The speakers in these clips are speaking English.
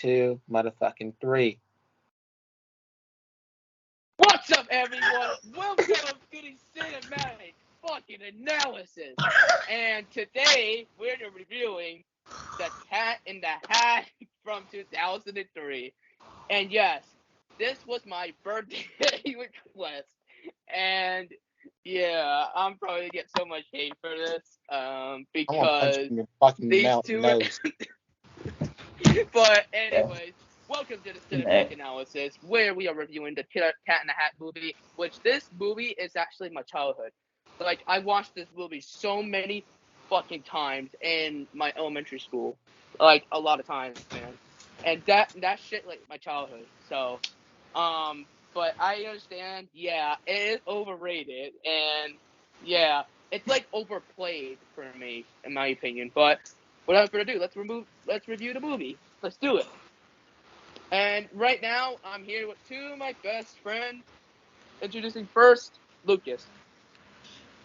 2, motherfucking 3. What's up, everyone? Welcome to the cinematic fucking analysis. And today we're reviewing The Cat in the Hat from 2003. And yes, this was my birthday request. And yeah, I'm probably gonna get so much hate for this. Because your fucking these two. nose. But anyways, welcome to the cinematic analysis, where we are reviewing the Cat in the Hat movie, which this movie is actually my childhood. Like, I watched this movie so many fucking times in my elementary school. Like, a lot of times, man. And that shit, like, my childhood. So, but I understand, yeah, it is overrated, and yeah, it's, like, overplayed for me, in my opinion. But without further ado, let's review the movie. Let's do it. And right now, I'm here with two of my best friends. Introducing first, Lucas.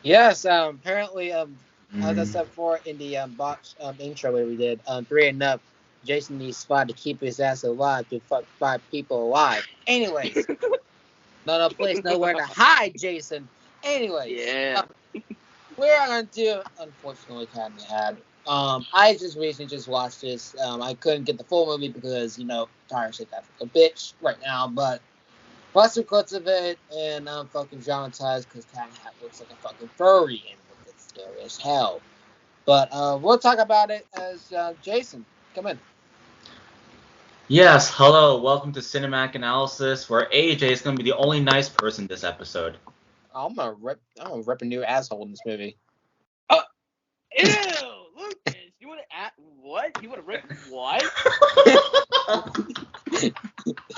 Yes, apparently, as I said before in the box intro that we did, 3 and up, Jason needs spot to keep his ass alive to fuck 5 people alive. Anyways, no place, nowhere to hide, Jason. Anyways, Yeah. we're on to, unfortunately, Cat in the Hat. I just recently watched this. I couldn't get the full movie because, tired shit that a bitch right now, but watched some clips of it, and I'm fucking traumatized because Cat in the Hat looks like a fucking furry and it's scary as hell. But we'll talk about it as Jason. Come in. Yes, hello, welcome to Cinematic Analysis, where AJ is going to be the only nice person this episode. I'm gonna rip a new asshole in this movie. Ew, Lucas, you want to what? You want to rip what?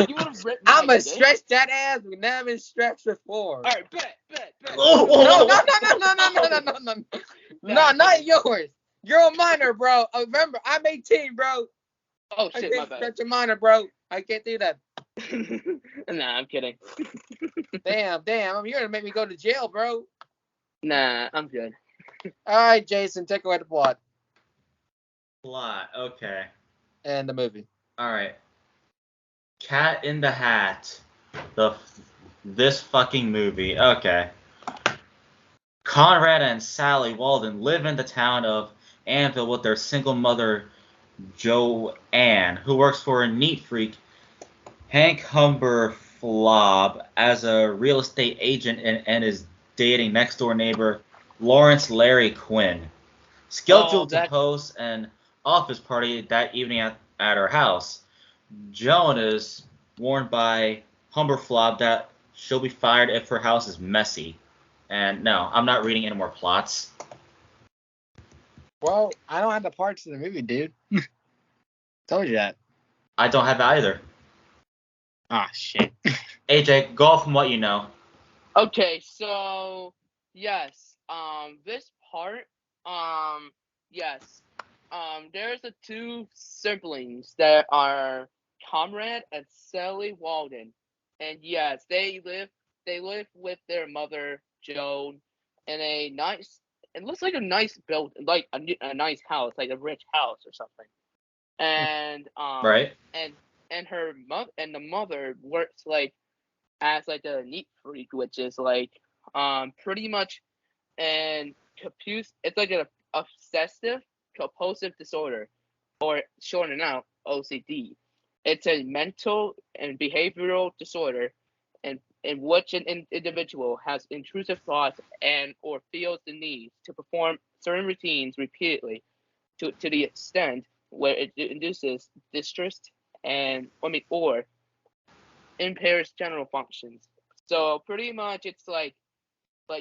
You want to rip? I'm gonna stretch that ass. We never been stretched before. All right, bet. No, not yours. You're a minor, bro. Remember, I'm 18, bro. Oh shit, my bad. Stretch a minor, bro. I can't do that. Nah, I'm kidding. Damn. You're gonna make me go to jail, bro. Nah, I'm good. All right, Jason, take away the plot. Plot, okay. And the movie. All right. Cat in the Hat. This fucking movie. Okay. Conrad and Sally Walden live in the town of Anvil with their single mother, Joanne, who works for a neat freak, Hank Humberflob, as a real estate agent and is dating next door neighbor Lawrence Larry Quinn. Scheduled to host an office party that evening at her house. Joan is warned by Humberflob that she'll be fired if her house is messy. And no, I'm not reading any more plots. Well, I don't have the parts of the movie, dude. Told you that. I don't have it either. Ah, shit. AJ, go off from what you know. Okay, so yes, this part, yes, there's the two siblings that are Conrad and Sally Walden, and yes, they live with their mother Joan in a nice, it looks like a nice build, like a nice house, like a rich house or something, and Right. and her mother and the mother works like as like a neat freak, which is like pretty much an it's like an obsessive compulsive disorder, or shortened out OCD. It's a mental and behavioral disorder in which an individual has intrusive thoughts and or feels the need to perform certain routines repeatedly to the extent where it induces distress or impairs general functions. So pretty much it's like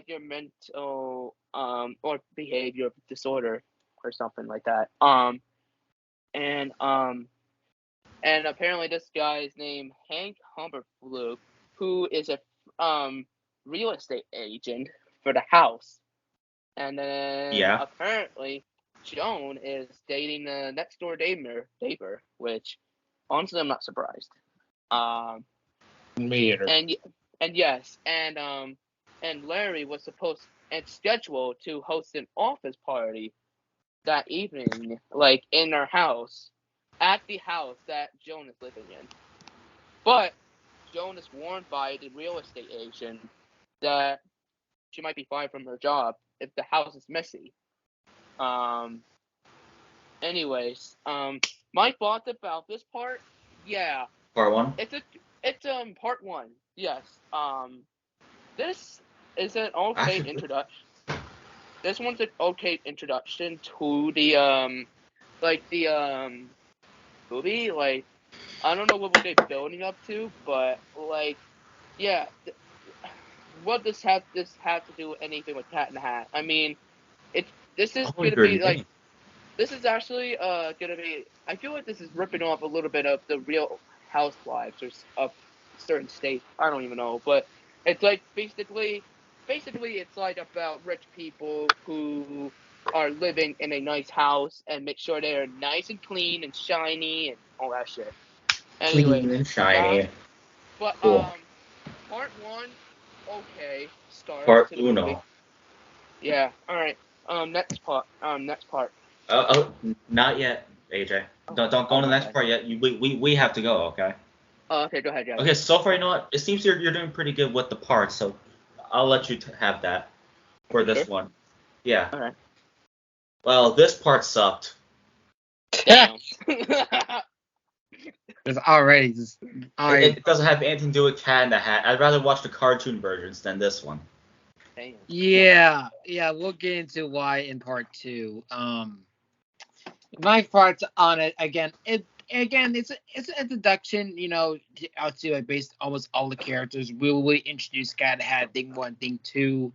your mental or behavior disorder or something like that. And apparently this guy is named Hank Humberflug, who is a real estate agent for the house. And then apparently Joan is dating the next door neighbor, which honestly I'm not surprised. Me either. And yes, and Larry was supposed and scheduled to host an office party that evening, like in our house. at the house that Joan is living in. But Joan is warned by the real estate agent that she might be fired from her job if the house is messy. Um. Anyways, my thoughts about this part, yeah, Part one. it's part one. Yes. This is an okay Actually, introduction. This one's an okay introduction to the movie. Like, I don't know what they're building up to, but like, yeah, what this have to do with anything with Cat in the Hat? I mean, it's this is oh, gonna your be like name. this is actually gonna be. I feel like this is ripping off a little bit of the Real Housewives of certain states. I don't even know, but it's like basically it's like about rich people who are living in a nice house and make sure they're nice and clean and shiny and all that shit. Clean Anyways, and that shiny. but Cool. part one, okay, start Part to the movie. uno. Yeah, all right. Next part. Not yet, AJ. Oh, Don't go oh on the my next bad. part yet. We have to go. Okay. Okay, go ahead, Jack. Okay. So far, you know what? It seems you're doing pretty good with the parts, so I'll let you have that for You sure? this one. Yeah. All right. Well, this part sucked. Damn. It's already just It, I it doesn't have anything to do with Cat in the Hat. I'd rather watch the cartoon versions than this one. Damn. yeah, we'll get into why in part two. My thoughts on it again. It's an introduction. To like based almost all the characters. We introduce Cat had thing one, thing two,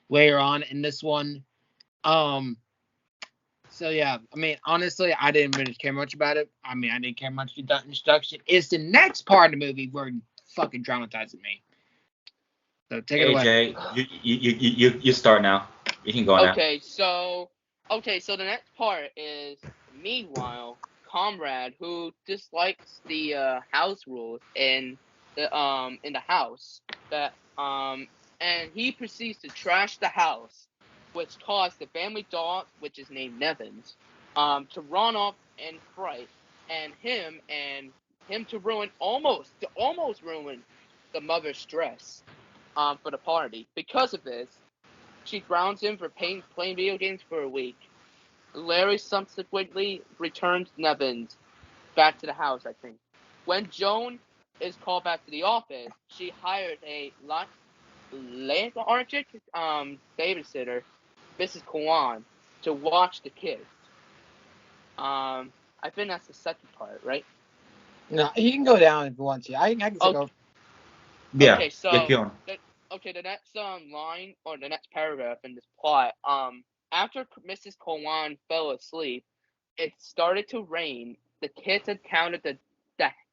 later on in this one. Um. So yeah, I mean, honestly, I didn't really care much about it. I mean, I didn't care much about the introduction. It's the next part of the movie where it fucking dramatizes me. So take it away. AJ, you start now. You can go now. Okay, so the next part is meanwhile, Comrade who dislikes the house rules in the house that and he proceeds to trash the house, which caused the family dog, which is named Nevins, to run off in fright, and him to almost ruin the mother's dress for the party. Because of this, she grounds him for playing video games for a week. Larry subsequently returns Nevins back to the house, I think. When Joan is called back to the office, she hires a lethargic babysitter, Mrs. Kwan, to watch the kids. I think that's the second part, right? No, he can go down if you want to. I can still Okay, go. Yeah. okay, Yeah. so Keep on. the next line or the next paragraph in this plot, after Mrs. Kwan fell asleep, it started to rain. The kids had counted the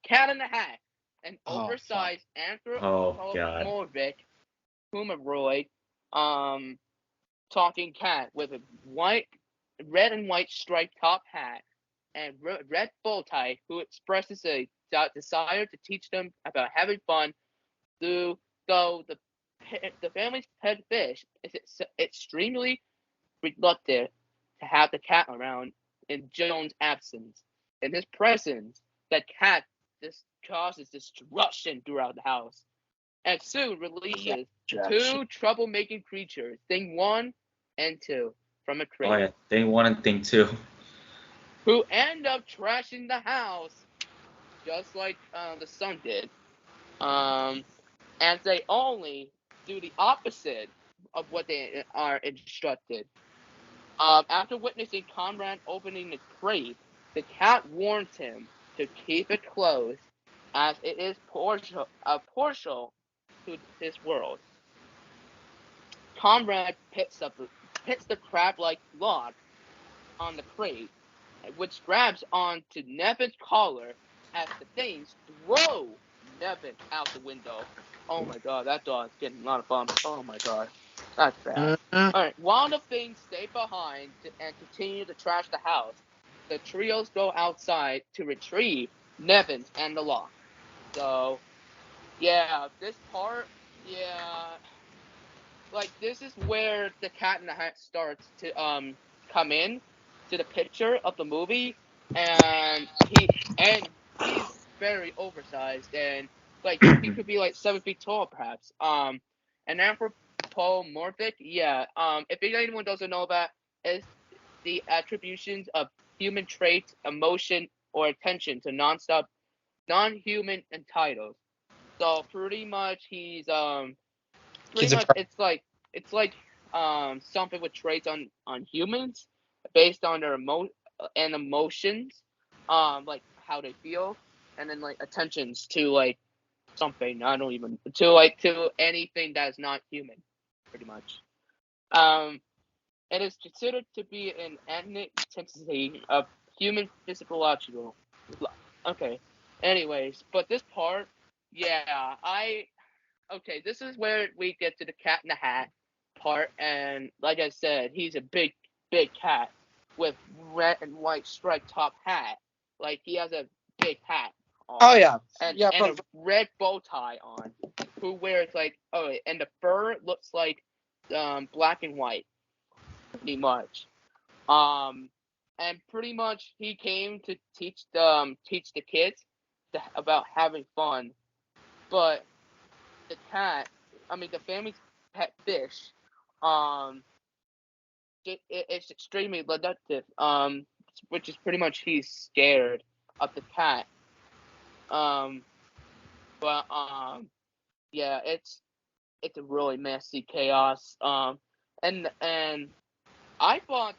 cat in the hat, an Oh fuck. oversized Oh God. anthropomorphic humanoid um talking cat with a red and white striped top hat and red bow tie, who expresses a desire to teach them about having fun. Though the family's pet fish is extremely reluctant to have the cat around in Joan's absence. In his presence, the cat causes destruction throughout the house and soon Yeah. releases Trash. two troublemaking creatures, Thing 1 and 2, from a Oh crate, yeah. Thing one and thing two. who end up trashing the house just like the son did. Um, and they only do the opposite of what they are instructed. After witnessing Conrad opening the crate, the cat warns him to keep it closed, as it is partial to his world. Conrad pits the crab-like log on the crate, which grabs onto Nevin's collar as the things throw Nevin out the window. Oh my god, that dog's getting a lot of bumps. Oh my god, that's bad. Uh-huh. Alright, while the things stay behind and continue to trash the house, the trios go outside to retrieve Nevins and the lock. So, yeah, this part, yeah, like this is where the Cat in the Hat starts to come in to the picture of the movie. and he's very oversized, and like he could be like 7 feet tall perhaps. And anthropomorphic, yeah. If anyone doesn't know that, is the attributions of human traits, emotion, or attention to non-human entitled. So pretty much He's a it's like something with traits on humans based on their emotions, like how they feel, and then like attentions to like something. I don't even to anything that is not human, pretty much. Um, it is considered to be an entity of human physiological. Okay. Anyways, but this part, yeah, okay, this is where we get to the cat in the hat part, and like I said, he's a big cat with red and white striped top hat. Like he has a big hat on. Oh yeah, and yeah. and a red bow tie on. Who wears like and the fur looks like black and white, pretty much. And pretty much he came to teach the kids about having fun, but the cat, I mean the family's pet fish, um, it's extremely seductive. Which is pretty much he's scared of the cat. Um, but yeah, it's a really messy chaos. And I thought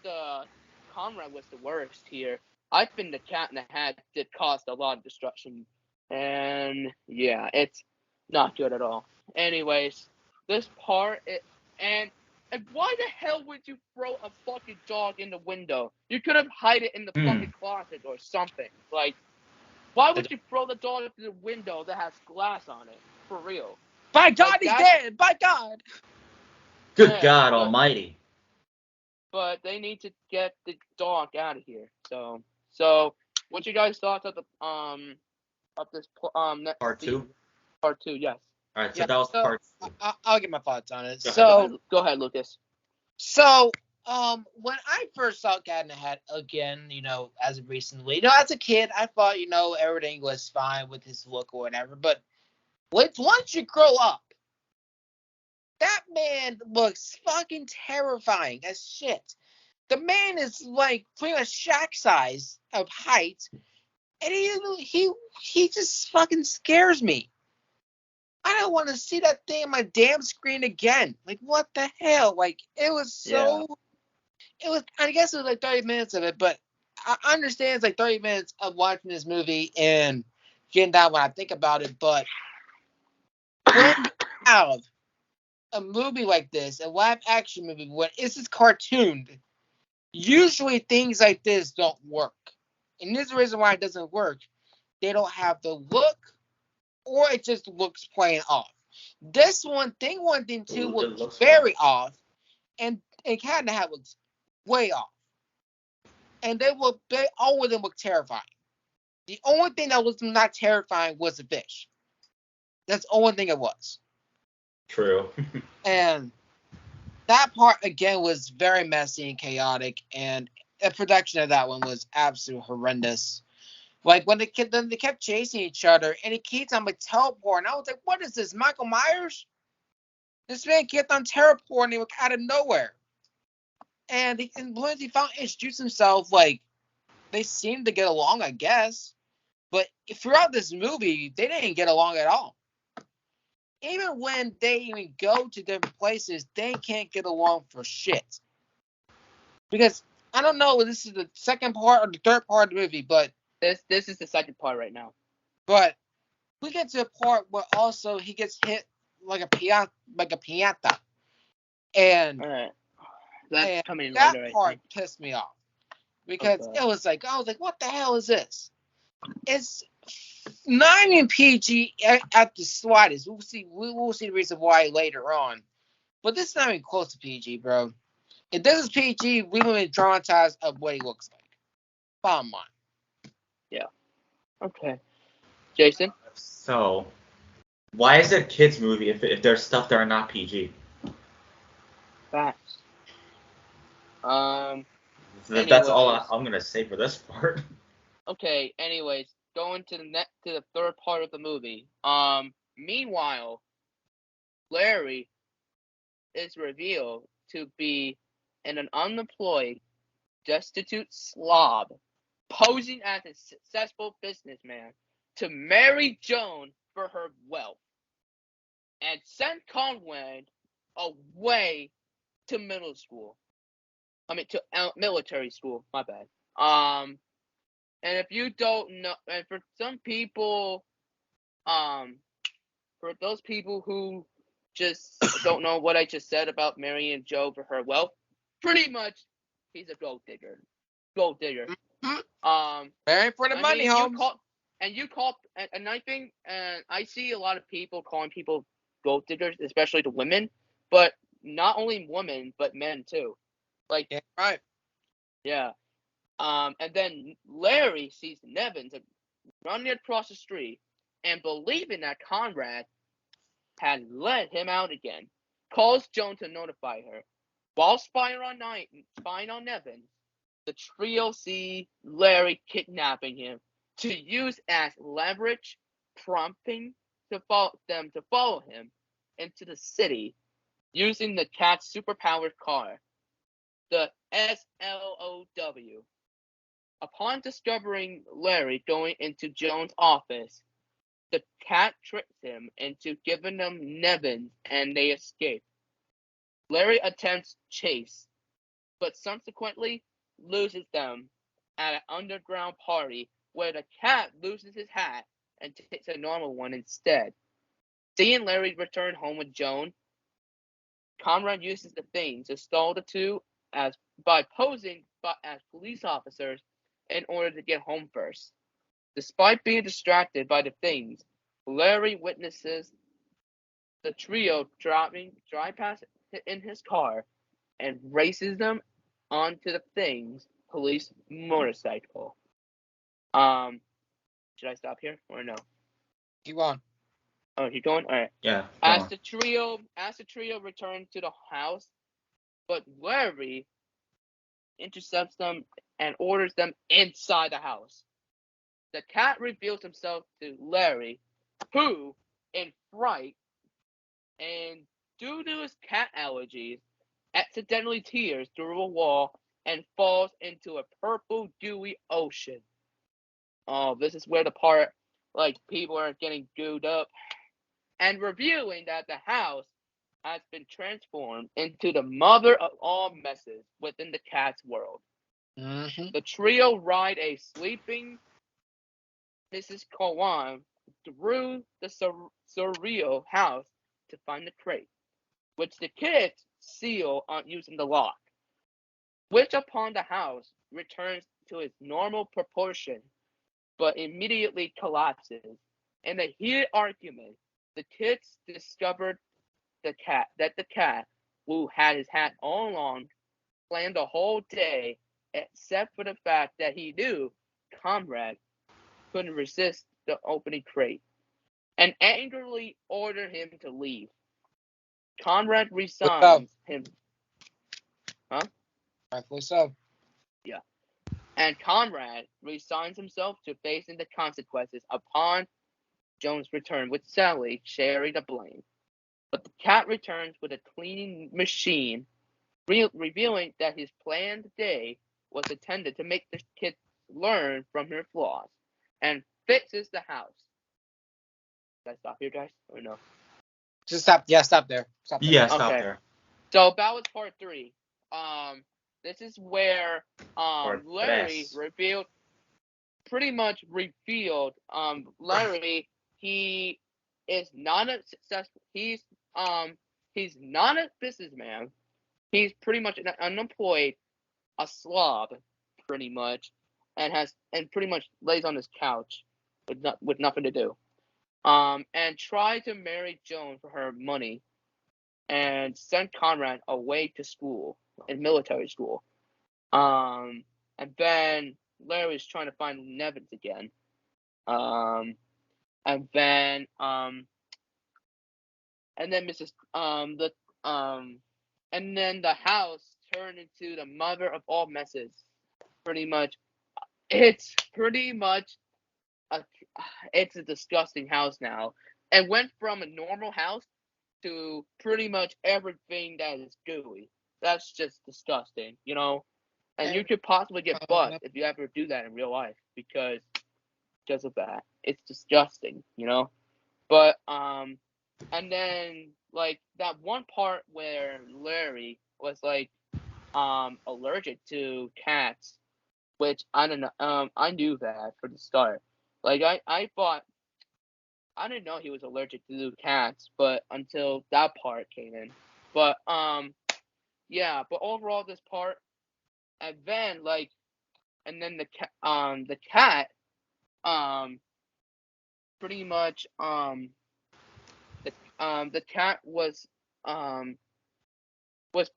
Conrad was the worst here. I think the cat in the hat did cause a lot of destruction, and yeah, it's not good at all. Anyways, this part and why the hell would you throw a fucking dog in the window? You could have hide it in the Hmm. fucking closet or something. Like, why would you throw the dog into the window that has glass on it? For real. By God, Like, he's that's dead. By God. Good yeah, God Almighty. but they need to get the dog out of here. So what you guys thought of this Part scene? two. Part two, yes. All right, so Yeah. that was So part two. I'll get my thoughts on it. Go ahead. Go ahead, Lucas. So when I first saw Cat in the Hat again, as of recently, as a kid, I thought, everything was fine with his look or whatever. But once you grow up, that man looks fucking terrifying as shit. The man is like pretty much Shaq size of height, and he just fucking scares me. I don't want to see that thing on my damn screen again. Like, what the hell? Like, it was so. It was. I guess it was like 30 minutes of it, but I understand it's like 30 minutes of watching this movie and getting down when I think about it. But when you have a movie like this, a live action movie, when it's just cartooned, usually things like this don't work. And this is the reason why it doesn't work. They don't have the look, or it just looks plain off. This one thing two looks very off, and Cat in the Hat looks way off. And all of them look terrifying. The only thing that was not terrifying was the fish. That's the only thing it was. True. And that part again was very messy and chaotic, and the production of that one was absolutely horrendous. Like when they kept chasing each other, and he keeps on teleporting. I was like, "What is this, Michael Myers?" This man kept on teleporting out of nowhere, and once he found introduced himself, like they seemed to get along, I guess. But throughout this movie, they didn't get along at all. Even when they even go to different places, they can't get along for shit. Because I don't know if this is the second part or the third part of the movie, but This is the second part right now. But we get to a part where also he gets hit like a piñata, and All right, that's coming in that later. part pissed me off because it was like I was like, what the hell is this? It's not even PG at the slightest. We'll see the reason why later on, but this is not even close to PG, bro. If this is PG, we would be traumatized of what he looks like. Bottom line. Yeah. Okay. Jason? So, why is it a kids movie if there's stuff that are not PG? Facts. That's all I'm gonna say for this part. Okay. Anyways, going to the third part of the movie. Meanwhile, Larry is revealed to be an unemployed, destitute slob posing as a successful businessman to marry Joan for her wealth and send Conrad away to middle school. I mean, to military school. My bad. And if you don't know, and for some people, um, for those people who just don't know what I just said about marrying Joe for her wealth, pretty much, he's a gold digger. Gold digger. Marrying for the I money, mean, Holmes. and I think, and I see a lot of people calling people gold diggers, especially to women, but not only women, but men too. Like, Yeah, right. yeah. And then Larry sees Nevins running across the street and believing that Conrad had let him out again, calls Joan to notify her. While spying on Nevins, the trio see Larry kidnapping him to use as leverage, prompting them to follow him into the city using the cat's superpowered car, the SLOW. Upon discovering Larry going into Joan's office, the cat tricks him into giving them Nevins and they escape. Larry attempts chase, but subsequently loses them at an underground party where the cat loses his hat and takes a normal one instead. Seeing Larry return home with Joan, Conrad uses the thing to stall the two as by posing as police officers in order to get home first. Despite being distracted by the things, Larry witnesses the trio drive past in his car and races them onto the thing's police motorcycle. Should I stop here or no? Keep on. Oh, keep going. All right. Yeah, go As on. the trio return to the house, but Larry intercepts them and orders them inside the house. The cat reveals himself to Larry, who, in fright and due to his cat allergies, accidentally tears through a wall and falls into a purple dewy ocean. Oh, this is where the part like people are getting gooed up and revealing that the house has been transformed into the mother of all messes within the cat's world. Mm-hmm. The trio ride a sleeping Mrs. Kawan through the surreal house to find the crate, which the kids seal on using the lock, which upon the house returns to its normal proportion but immediately collapses. In a heated argument, the kids discovered the cat, who had his hat all along, planned the whole day, except for the fact that he knew Conrad couldn't resist the opening crate, and angrily ordered him to leave. Conrad What's up? resigns him, huh? Rightfully so. Yeah. And Conrad resigns himself to facing the consequences upon Joan's return, with Sally sharing the blame. But the cat returns with a cleaning machine, revealing that his planned day was intended to make the kids learn from their flaws, and fixes the house. Did I stop here, guys? Or no? Just stop. Yeah, stop there. Stop there. Yeah, stop Okay. there. So that was part 3. This is where Part Larry tres. revealed Larry, he is not a successful, he's not a businessman. He's pretty much an unemployed, a slob, pretty much, and pretty much lays on his couch with nothing to do. And tried to marry Joan for her money and sent Conrad away to school, in military school. And then Larry's trying to find Nevins again. And then and then Mrs. The and then the house turned into the mother of all messes, pretty much. It's pretty much it's a disgusting house now. It went from a normal house to pretty much everything that is gooey. That's just disgusting, you know. And you could possibly get butt if you ever do that in real life because of that. It's disgusting, you know. But and then like that one part where Larry was like allergic to cats, which I don't know. I knew that from the start. Like I thought I didn't know he was allergic to cats, but until that part came in. But yeah, but overall this part, and then like, and then the cat um pretty much the cat was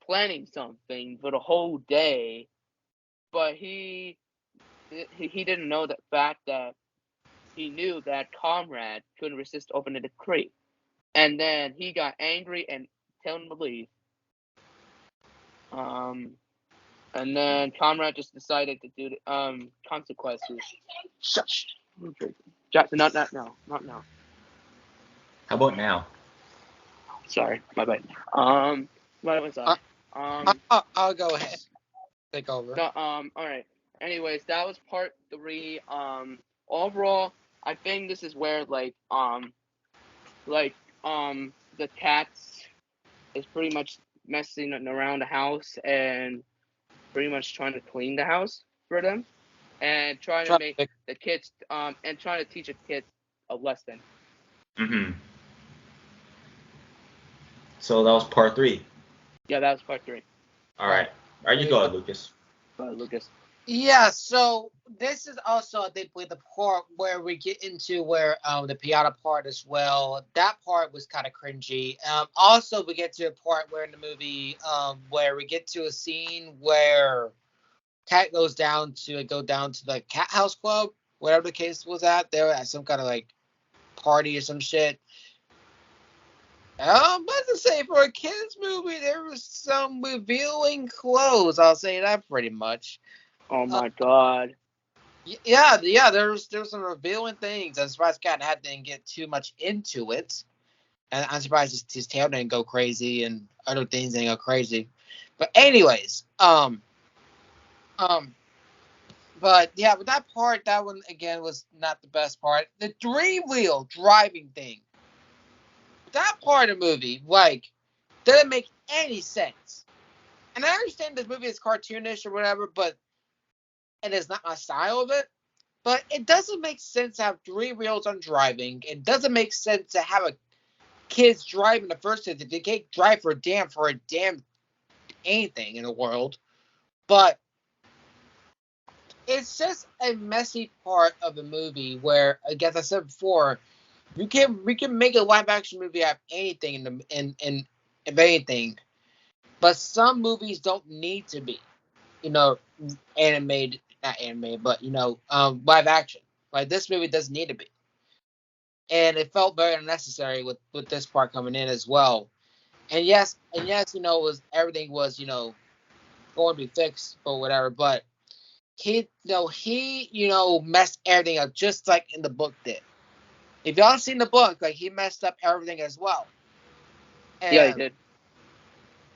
planning something for the whole day, but he didn't know the fact that he knew that Comrade couldn't resist opening the crate, and then he got angry and told him to leave. And then Comrade just decided to do the consequences. Shush. Jackson, not now, not now. How about now? Sorry, my bad. What was I? I'll go ahead. Take over. No, all right. Anyways, that was part 3. Overall, I think this is where the cats is pretty much messing around the house and pretty much trying to clean the house for them and trying to make the kids and trying to teach the kids a lesson. Mm-hmm. So that was part 3. Yeah, that was part 3. All right. All right, you go ahead, Lucas. Go ahead, Lucas. Yeah, so this is also I think with the part where we get into where the piano part as well. That part was kind of cringy. Also we get to a part where in the movie where we get to a scene where Cat goes down to the cat house club, whatever the case was at. They were at some kind of like party or some shit. I'm about to say for a kids movie there was some revealing clothes. I'll say that pretty much. Oh my god. Yeah. There's some revealing things. I'm surprised Cat didn't get too much into it, and I'm surprised his tail didn't go crazy and other things didn't go crazy. But anyways, but yeah, but that one again was not the best part. The 3-wheel driving thing. That part of the movie, like, didn't make any sense. And I understand this movie is cartoonish or whatever, but it is not my style of it. But it doesn't make sense to have 3 wheels on driving. It doesn't make sense to have a kids drive in the first place if they can't drive for a damn anything in the world. But it's just a messy part of the movie where, as I said before, we can make a live action movie out of anything in anything, but some movies don't need to be, animated, not animated, but live action. Like this movie doesn't need to be, and it felt very unnecessary with this part coming in as well. And yes, everything was going to be fixed or whatever, but he messed everything up just like in the book did. If y'all seen the book, like he messed up everything as well. And yeah, he did.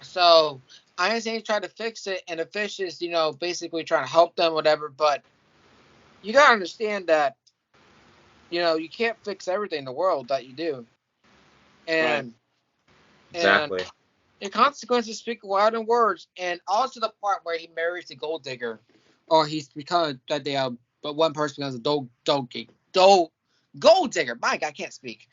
So I understand he's trying to fix it, and the fish is, basically trying to help them, whatever. But you gotta understand that, you can't fix everything in the world that you do, and Exactly. and the consequences speak louder than words. And also the part where he marries the gold digger, or he's become that they but one person becomes a gold digger. Mike, I can't speak.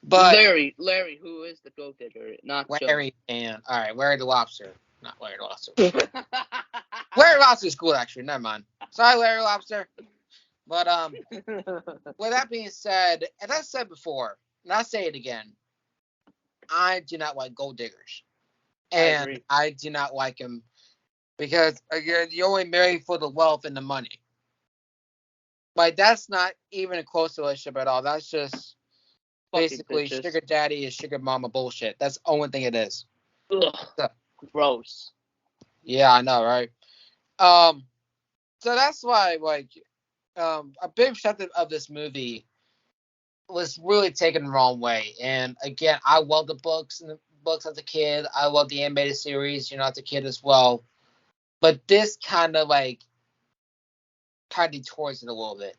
But Larry, who is the gold digger, not Larry Joe. and all right, Larry the Lobster, not Larry the Lobster. Larry Lobster's cool actually. Never mind. Sorry, Larry Lobster. But with that being said, as I said before, and I'll say it again, I do not like gold diggers, and I do not like them because again, you only marry for the wealth and the money. Like that's not even a close relationship at all. That's just basically sugar daddy and sugar mama bullshit. That's the only thing it is. Ugh, so, gross. Yeah, I know, right? So that's why, like, a big perspective of this movie was really taken the wrong way. And again, I love the books as a kid. I love the animated series, as a kid as well. But this kind of detours it a little bit.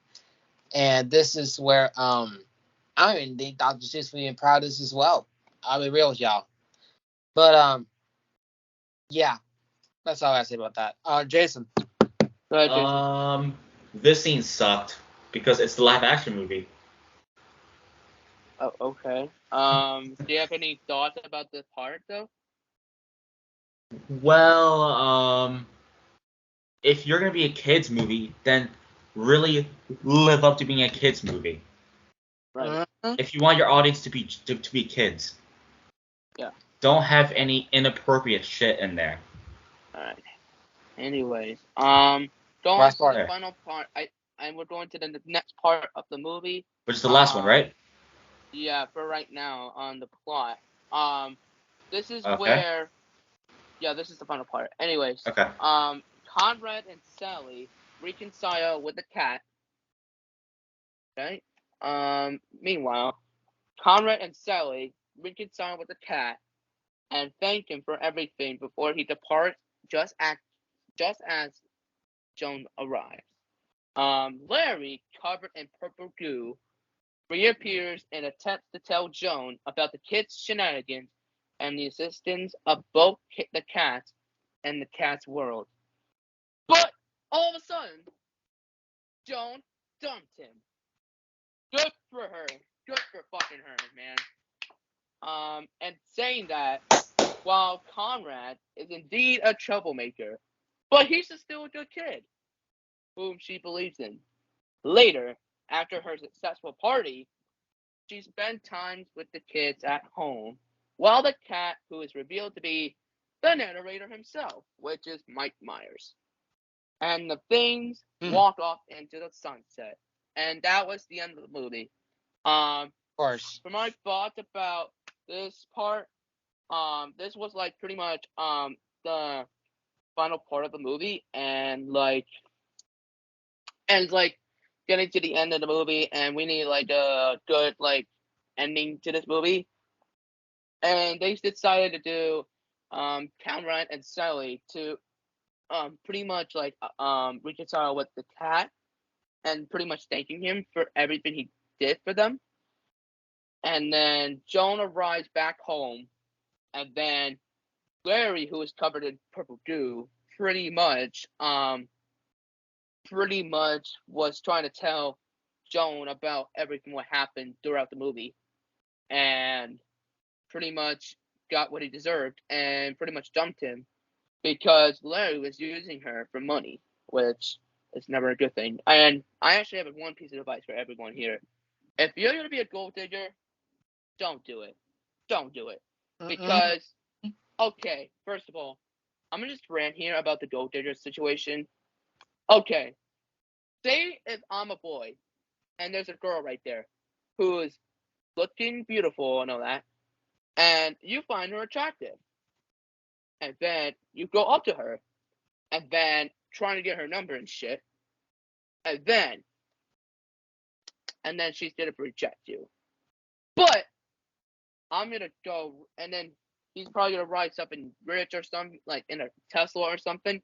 And this is where I don't even think Dr. Seuss would be proud of this as well. I'll be real with y'all. But yeah, that's all I gotta say about that. Jason. Go ahead, Jason. This scene sucked because it's the live action movie. Oh, okay. Do you have any thoughts about this part though? Well, if you're gonna be a kids movie, then really live up to being a kids movie. Right. Mm-hmm. If you want your audience to be kids, Yeah. don't have any inappropriate shit in there. All right. Anyways, going Last to the part. final part. And we're going to the next part of the movie. Which is the last one, right? Yeah, for right now on the plot. This is Okay. where. Yeah, this is the final part. Anyways, Okay. Conrad and Sally reconcile with the cat. Okay. Meanwhile, Conrad and Sally reconcile with the cat and thank him for everything before he departs. Just as Joan arrives. Larry, covered in purple goo, reappears and attempts to tell Joan about the kids' shenanigans and the existence of both the cats and the cat's world. But all of a sudden, Joan dumped him. Good for her. Good for fucking her, man. And saying that, while Conrad is indeed a troublemaker, but he's still a good kid, whom she believes in. Later, after her successful party, she spent time with the kids at home, while the cat, who is revealed to be the narrator himself, which is Mike Myers, and the things walk off into the sunset. And that was the end of the movie. Of course. For my thoughts about this part, this was like pretty much the final part of the movie, and getting to the end of the movie, and we need like a good ending to this movie. And they decided to do Conrad and Sally to pretty much reconcile with the cat and pretty much thanking him for everything he did for them. And then Joan arrives back home, and then Larry, who is covered in purple goo, pretty much was trying to tell Joan about everything what happened throughout the movie, and pretty much got what he deserved, and pretty much dumped him because Larry was using her for money, which is never a good thing. And I actually have one piece of advice for everyone here: if you're gonna be a gold digger, don't do it. Don't do it. Because, okay, first of all, I'm gonna just rant here about the gold digger situation. Okay, say if I'm a boy and there's a girl right there who is looking beautiful and all that, and you find her attractive, and then you go up to her, and then trying to get her number and shit, and then she's gonna reject you. But I'm gonna go, and then he's probably gonna ride something rich or something, like in a Tesla or something,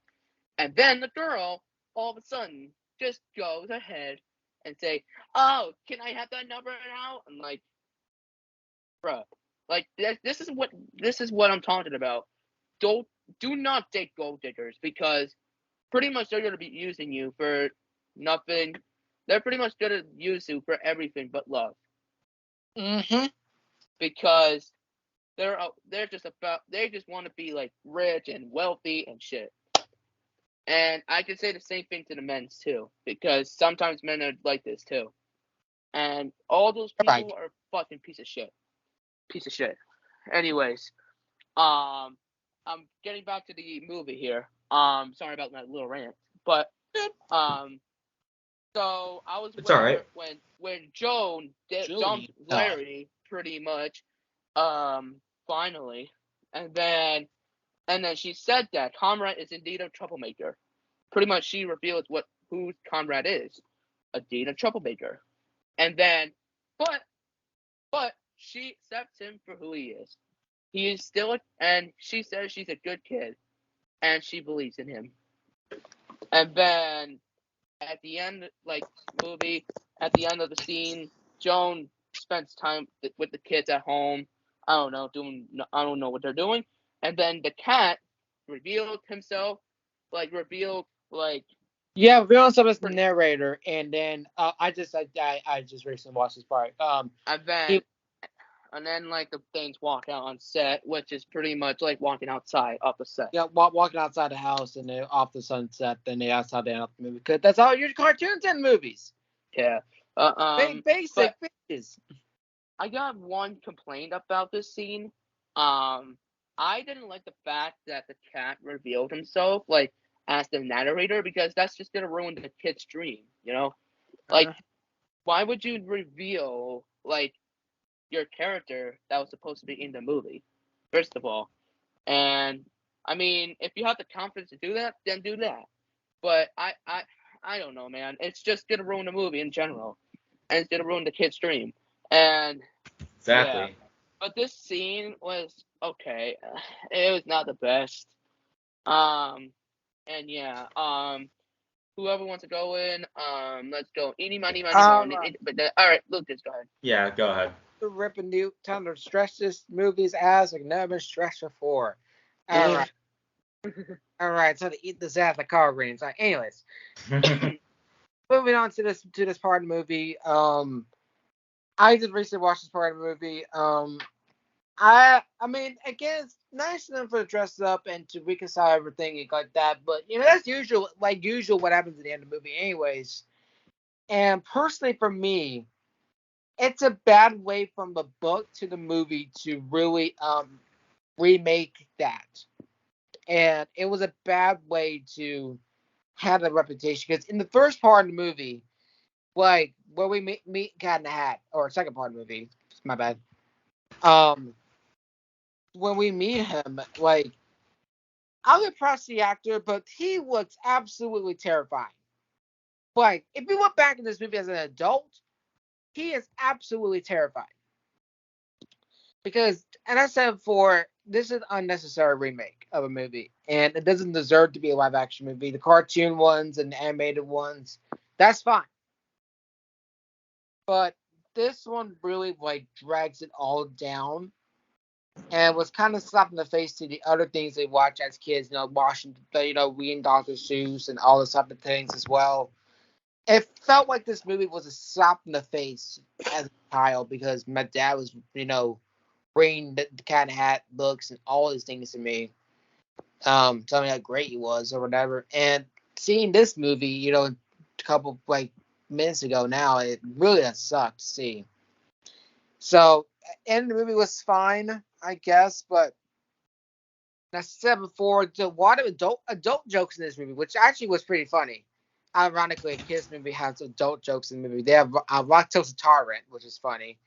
and then the girl all of a sudden just goes ahead and say, "Oh, can I have that number now?" I'm like, bruh, like this is what I'm talking about. Don't do not date gold diggers, because pretty much they're gonna be using you for nothing. They're pretty much gonna use you for everything but love, Mm-hmm. because they just want to be like rich and wealthy and shit. And I can say the same thing to the men's too, because sometimes men are like this too. And all those Right. people are fucking piece of shit. Piece of shit. Anyways, um, I'm getting back to the movie here. Sorry about that little rant, but um, so I was It's all where right. when Joan dumped Larry pretty much, finally, and then she said that Conrad is indeed a troublemaker. Pretty much, she reveals who Conrad is. a troublemaker, and then, but she accepts him for who he is. He is still, and she says she's a good kid, and she believes in him. And then at the end, like movie, at the end of the scene, Joan spends time with the kids at home. I don't know what they're doing. And then the cat revealed himself, revealed Yeah, real himself as the narrator, and then I just recently watched this part. and he then like the things walk out on set, which is pretty much like walking outside off the set. Yeah, walking outside the house and then off the sunset, then that's how they end up the movie. Because that's all your cartoons and movies. Yeah. Basic bitches. I got one complaint about this scene. I didn't like the fact that the cat revealed himself like as the narrator, because that's just gonna ruin the kid's dream. Like, why would you reveal like your character that was supposed to be in the movie? First of all, and I mean, if you have the confidence to do that, then do that. But I don't know, man. It's just gonna ruin the movie in general, and it's gonna ruin the kid's dream. And Exactly. yeah, but this scene was okay. It was not the best. And yeah, whoever wants to go in, let's go. Eeny, money, money, money. All right, Lucas, go ahead. Yeah, go ahead. Rip and Duke time to stretch this movie's ass like never been stretched before. All right. All right, so to eat this ass like car rings. Right, anyways, moving on to this part of the movie. I just recently watched this part of the movie. I mean, again, it's nice of them for to dress up and to reconcile everything like that. But that's usual what happens at the end of the movie, anyways. And personally, for me, it's a bad way from the book to the movie to really remake that. And it was a bad way to have a reputation, because in the first part of the movie, like where we meet Cat in the Hat, or second part of the movie, my bad. When we meet him, like, I'll impress the actor, but he looks absolutely terrifying. Like, if you look back in this movie as an adult, he is absolutely terrifying. Because, and I said before, this is an unnecessary remake of a movie, and it doesn't deserve to be a live action movie. The cartoon ones and the animated ones, that's fine. But this one really like drags it all down, and was kind of slapping the face to the other things they watch as kids. Washington, reading Dr. Seuss and all those type of things as well. It felt like this movie was a slap in the face as a child, because my dad was, reading the Cat in the Hat books and all these things to me, telling me how great he was or whatever. And seeing this movie, a couple like minutes ago now, it really does suck to see. So, and the movie was fine, I guess, but as I said before, a lot of adult jokes in this movie, which actually was pretty funny. Ironically, a kids movie has adult jokes in the movie. They have lactose intolerant, which is funny,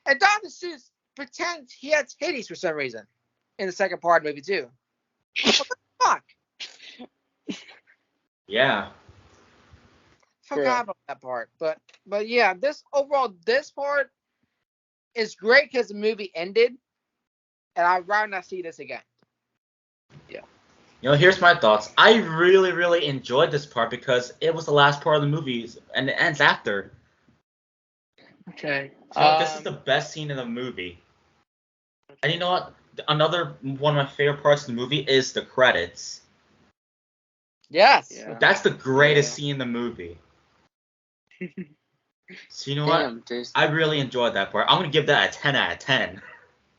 and Dr. Seuss pretends he has titties for some reason in the second part of the movie too. What the fuck? Yeah. Forgot about that part, but yeah, this part is great because the movie ended, and I'd rather not see this again. Yeah. Here's my thoughts. I really, really enjoyed this part because it was the last part of the movie, and it ends after. Okay. So this is the best scene in the movie. And you know what? Another one of my favorite parts of the movie is the credits. Yes. Yeah. That's the greatest scene in the movie. So you know what? Jason. I really enjoyed that part. I'm gonna give that a 10 out of 10.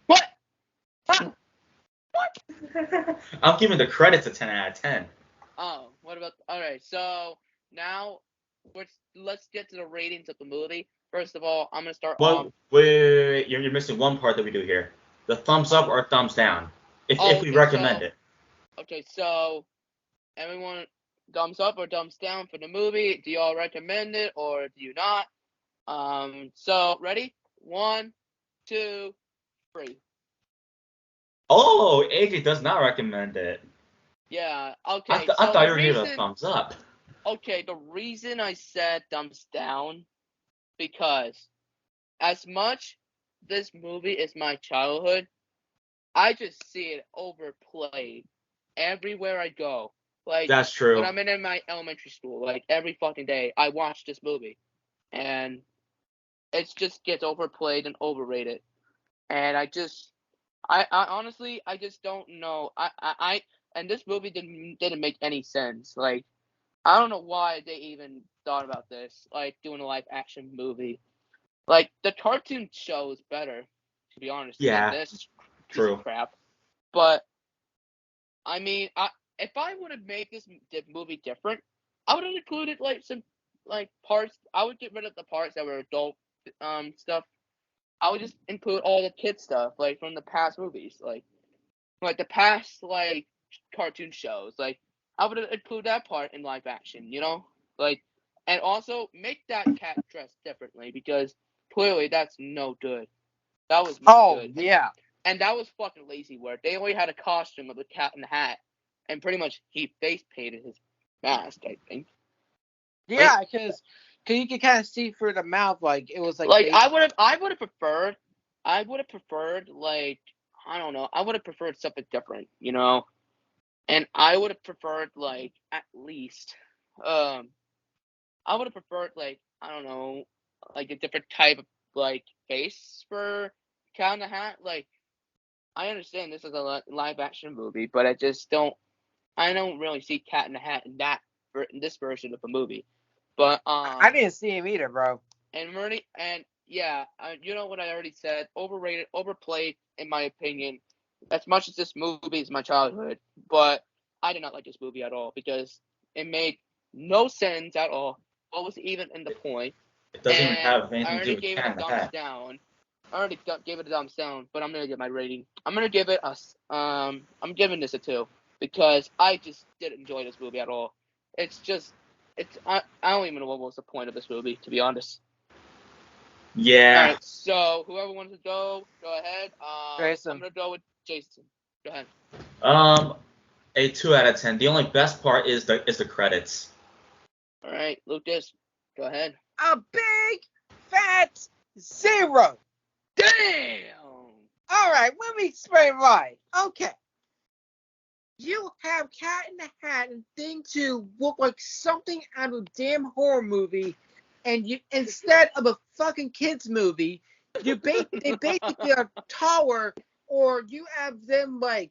What? I'm giving the credits a 10 out of 10. Oh, what about? All right, so now let's get to the ratings of the movie. First of all, I'm gonna start off. Wait. You're missing one part that we do here. The thumbs up or thumbs down. If we recommend it. Okay, so everyone, thumbs up or thumbs down for the movie? Do you all recommend it or do you not? So ready? 1, 2, 3. Oh, AJ does not recommend it. Yeah. Okay. I thought you were giving it a thumbs up. okay, the reason I said thumbs down, because as much this movie is my childhood, I just see it overplayed everywhere I go. Like, That's when true. I'm in my elementary school, like, every fucking day, I watch this movie. And it just gets overplayed and overrated. And I honestly, I just don't know. And this movie didn't make any sense. Like, I don't know why they even thought about this, like, doing a live action movie. Like, the cartoon show is better, to be honest, than Yeah, this piece of true. crap. But I mean, if I would have made this movie different, I would have included like some like parts. I would get rid of the parts that were adult stuff. I would just include all the kid stuff, like from the past movies, like the past like cartoon shows. Like, I would include that part in live action, like, and also make that cat dress differently, because clearly that's no good. That was not Oh good, yeah. and that was fucking lazy work. They only had a costume of the cat in the hat, and pretty much he face painted his mask, I think. Like, Yeah, because you can kind of see through the mouth, like it was like like face. I would have preferred, like, I don't know, I would have preferred something different, and I would have preferred, like, at least, um, I would have preferred, like, I don't know, like a different type of like face for Cat in the Hat. Like, I understand this is a live action movie, but I don't really see Cat in the Hat in this version of the movie. But I didn't see him either, bro. and Murray, and yeah, you know what I already said, overrated, overplayed, in my opinion. As much as this movie is my childhood, but I did not like this movie at all, because it made no sense at all. What was even in the point? It doesn't even And have anything I to do already with gave it a Cat in the thumbs Hat. down. I already gave it a thumbs down, but I'm gonna give my rating. I'm gonna give it I'm giving this a 2, because I just didn't enjoy this movie at all. It's just, I don't even know what was the point of this movie, to be honest. All Yeah. right, so whoever wants to go ahead. I'm Jason. gonna go with Jason. Go ahead. Um, a 2 out of 10. The only best part is the credits. All right, Lucas, go ahead. A big fat 0. Damn. All right, let me explain why. Okay. You have Cat in the Hat and thing to look like something out of a damn horror movie, and you, instead of a fucking kids movie, they basically are taller, or you have them like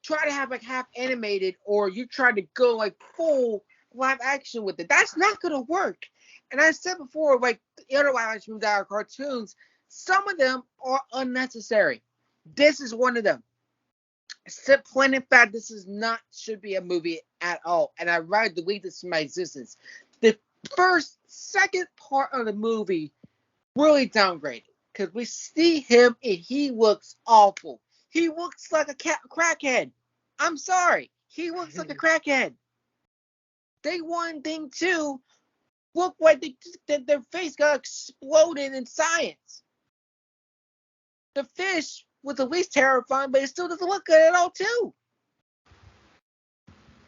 try to have like half animated, or you try to go like full live action with it. That's not gonna work. And I said before, like the other live action movies that are cartoons, some of them are unnecessary. This is one of them. Plain and fact, this is not should be a movie at all, and I rather delete this from my existence. The second part of the movie really downgraded, because we see him and he looks awful. He looks like a crackhead. I'm sorry, he looks like a crackhead. They one thing too look like their face got exploded in science. The fish was the least terrifying, but it still doesn't look good at all too.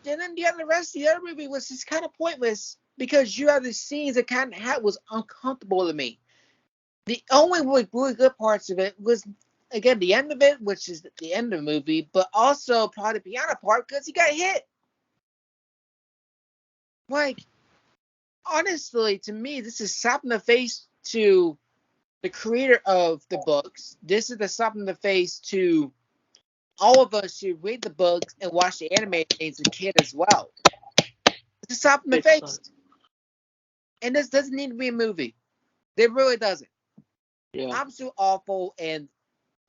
And then the rest of the other movie was just kind of pointless, because you have the scenes that kind of had was uncomfortable to me. The only really good parts of it was, again, the end of it, which is the end of the movie, but also probably the piano part, because he got hit. Like, honestly, to me, this is slap in the face to the creator of the books. This is the slap in the face to all of us who read the books and watch the animated as a kid as well. It's a slap in the Big face. son. And this doesn't need to be a movie. It really doesn't. Yeah. Absolute awful. And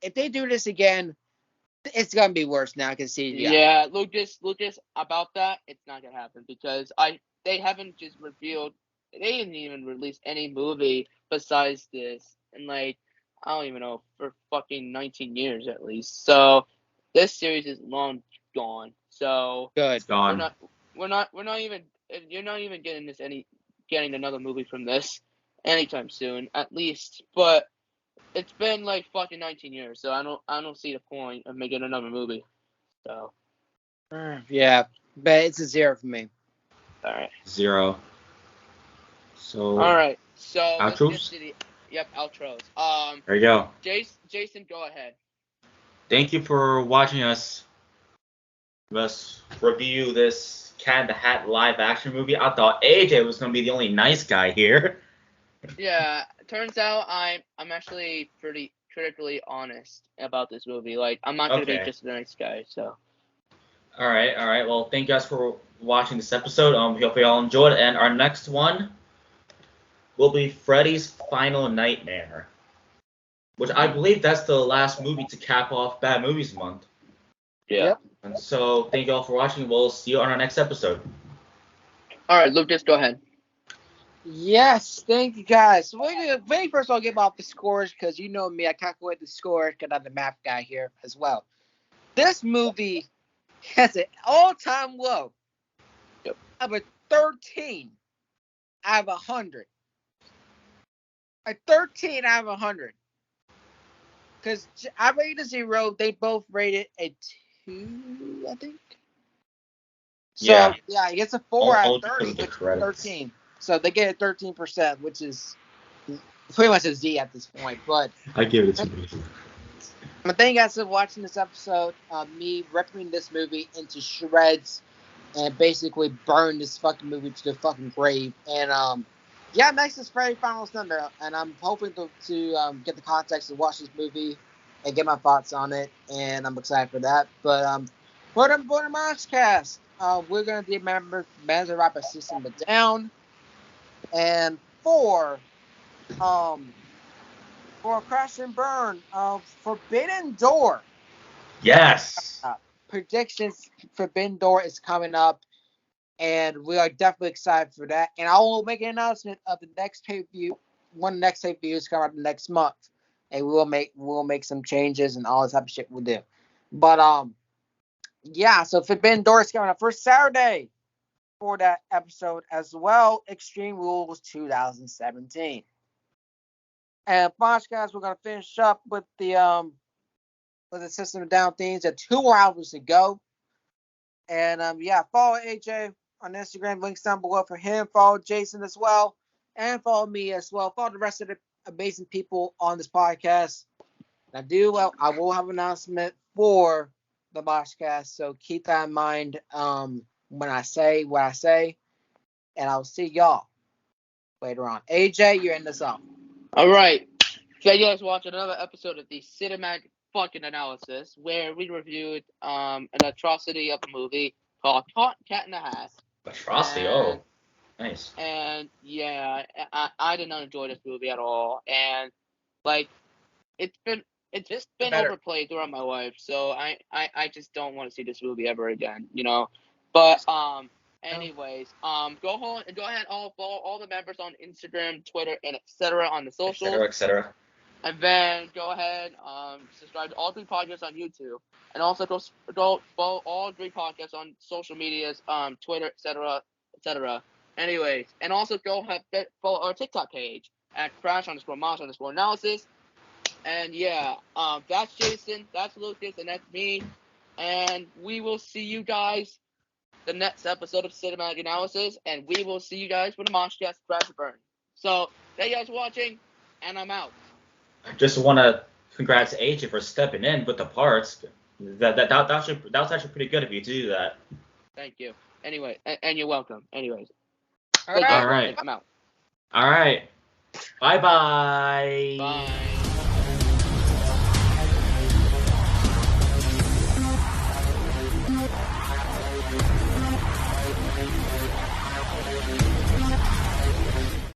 if they do this again, it's gonna be worse now. I can see it. Yeah, Lucas, about that, it's not gonna happen, because they haven't just revealed, they didn't even release any movie besides this, and like, I don't even know, for fucking 19 years at least. So this series is long gone. So Good. It's gone. we're not even, you're not even getting another movie from this anytime soon, at least. But it's been like fucking 19 years, so I don't see the point of making another movie. So Yeah, but it's a 0 for me. All right. 0. So All right. So let's outros. get to the outros. There you go. Jason, go ahead. Thank you for watching us review this Cat in the Hat live action movie. I thought AJ was gonna be the only nice guy here. Yeah, turns out I'm actually pretty critically honest about this movie. Like, I'm not gonna be just a nice guy. So. All right. Well, thank you guys for watching this episode. We hope you all enjoyed it. And our next one will be Freddy's Final Nightmare, which I believe that's the last movie to cap off Bad Movies Month. Yeah. Yep. And so, thank you all for watching. We'll see you on our next episode. All right, Lucas, go ahead. Yes, thank you guys. So first of all, give off the scores because you know me, I calculate the scores because I'm the math guy here as well. This movie has an all-time low of a 13 out of 100. A 13 out of 100. Because I rated a 0, they both rated a 2, I think. So, yeah, it gets a 4 out of 30, which is 13. So they get a 13%, which is pretty much a Z at this point. But I give it a 2. But thank you guys for watching this episode. Me ripping this movie into shreds and basically burn this fucking movie to the fucking grave. And next is Freddy Final Thunder, and I'm hoping to get the context to watch this movie and get my thoughts on it, and I'm excited for that. But for the Monstcast, we're gonna do members of Rapper System Down, and for Crash and Burn of Forbidden Door. Yes. Predictions Forbidden Door is coming up, and we are definitely excited for that. And I will make an announcement of the next pay-per-view. One of the next pay-per-views coming up next month, and we'll make some changes and all this type of shit we'll do. But so Forbidden Door is coming up first Saturday for that episode as well. Extreme Rules 2017. And guys, we're gonna finish up with the System Down themes at 2 more hours to go. And follow AJ on Instagram, links down below for him. Follow Jason as well, and follow me as well. Follow the rest of the amazing people on this podcast. And I will have an announcement for the Boschcast, so keep that in mind when I say what I say. And I'll see y'all later on. AJ, you're in this off. All right. So you guys watch another episode of the Cinematic Fucking Analysis, where we reviewed an atrocity of a movie called Cat in the Hat. Atrocity, nice. And yeah, I did not enjoy this movie at all. And like, it's just been overplayed throughout my life, so I just don't want to see this movie ever again, you know. But anyways, go ahead, all follow all the members on Instagram, Twitter, and etc. on the socials, etc. And then go ahead, subscribe to all 3 podcasts on YouTube, and also go follow all 3 podcasts on social medias, Twitter, etc. Anyways, and also go follow our TikTok page at crash_monster_analysis. And that's Jason, that's Lucas, and that's me. And we will see you guys the next episode of Cinematic Analysis, and we will see you guys for the Monstcast Crash and Burn. So, thank you guys for watching, and I'm out. I just want to congrats AJ for stepping in with the parts. That was actually pretty good of you to do that. Thank you. Anyway, and you're welcome. Anyways. All right. I'm out. All right. Bye-bye. Bye.